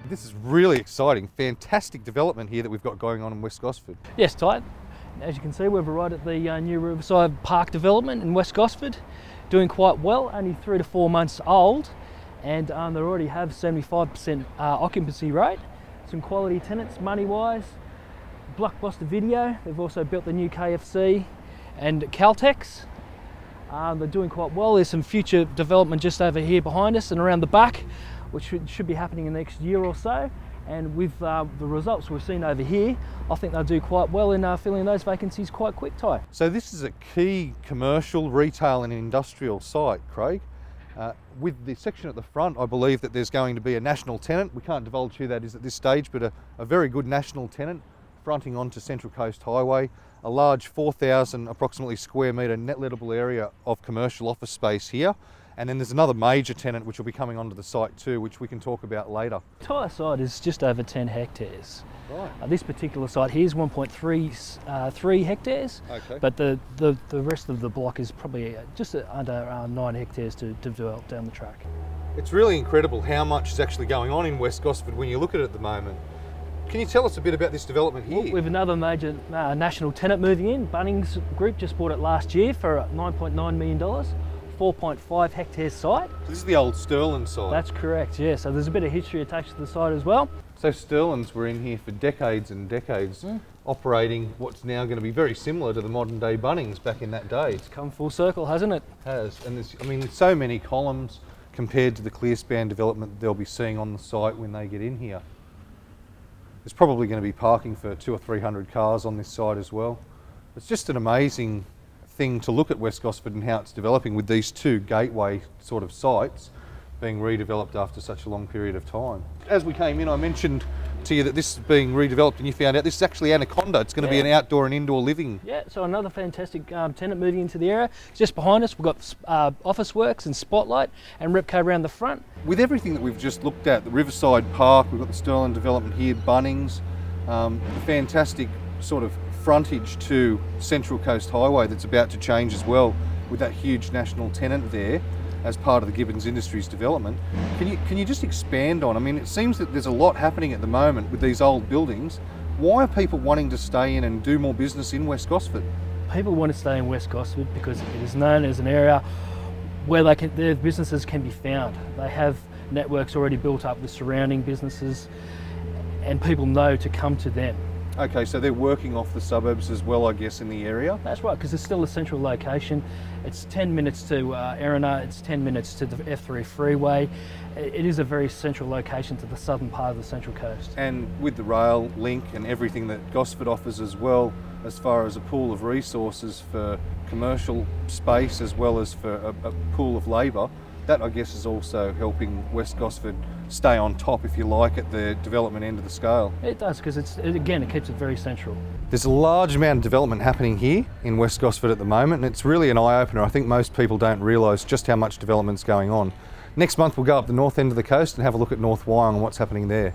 This is really exciting, fantastic development here that we've got going on in West Gosford. Yes, Ty. As you can see, we're right at the new Riverside Park development in West Gosford, doing quite well, only 3 to 4 months old, and they already have 75% occupancy rate. Some quality tenants, money-wise. Blockbuster Video. They've also built the new KFC and Caltex. They're doing quite well. There's some future development just over here behind us and around the back, which should be happening in the next year or so. And with the results we've seen over here, I think they'll do quite well in filling those vacancies quite quick, Ty. So this is a key commercial, retail and industrial site, Craig. With the section at the front, I believe that there's going to be a national tenant. We can't divulge who that is at this stage, but a very good national tenant fronting onto Central Coast Highway. A large 4,000 approximately square metre net lettable area of commercial office space here. And then there's another major tenant which will be coming onto the site too, which we can talk about later. The entire site is just over 10 hectares. Right. This particular site here is 1.3 hectares, Okay. but the rest of the block is probably just under 9 hectares to develop down the track. It's really incredible how much is actually going on in West Gosford when you look at it at the moment. Can you tell us a bit about this development here? Well, we have another major national tenant moving in. Bunnings Group just bought it last year for $9.9 million. 4.5 hectare site. So this is the old Sterling site. That's correct, yeah. So there's a bit of history attached to the site as well. So Sterlings were in here for decades and decades, operating what's now going to be very similar to the modern day Bunnings back in that day. It's come full circle, hasn't it? It has, and there's so many columns compared to the clearspan development they'll be seeing on the site when they get in here. There's probably going to be parking for 200 or 300 cars on this site as well. It's just an amazing thing to look at West Gosford and how it's developing with these two gateway sort of sites being redeveloped after such a long period of time. As we came in, I mentioned to you that this is being redeveloped, and you found out this is actually Anaconda. It's going to be an outdoor and indoor living. Yeah, so another fantastic tenant moving into the area. Just behind us, we've got Office Works and Spotlight and Repco around the front. With everything that we've just looked at, the Riverside Park, we've got the Sterling development here, Bunnings, the fantastic sort of frontage to Central Coast Highway that's about to change as well, with that huge national tenant there as part of the Gibbons Industries development. Can you just expand on, I mean, it seems that there's a lot happening at the moment with these old buildings. Why are people wanting to stay in and do more business in West Gosford? People want to stay in West Gosford because it is known as an area where their businesses can be found. They have networks already built up with surrounding businesses, and people know to come to them. Okay, so they're working off the suburbs as well, I guess, in the area? That's right, because it's still a central location. It's 10 minutes to Erina, it's 10 minutes to the F3 freeway. It is a very central location to the southern part of the Central Coast. And with the rail link and everything that Gosford offers as well, as far as a pool of resources for commercial space as well as for a pool of labour, that I guess is also helping West Gosford stay on top, if you like, at the development end of the scale. It does, because it keeps it very central. There's a large amount of development happening here in West Gosford at the moment, and it's really an eye-opener. I think most people don't realise just how much development's going on. Next month we'll go up the north end of the coast and have a look at North Wyong and what's happening there.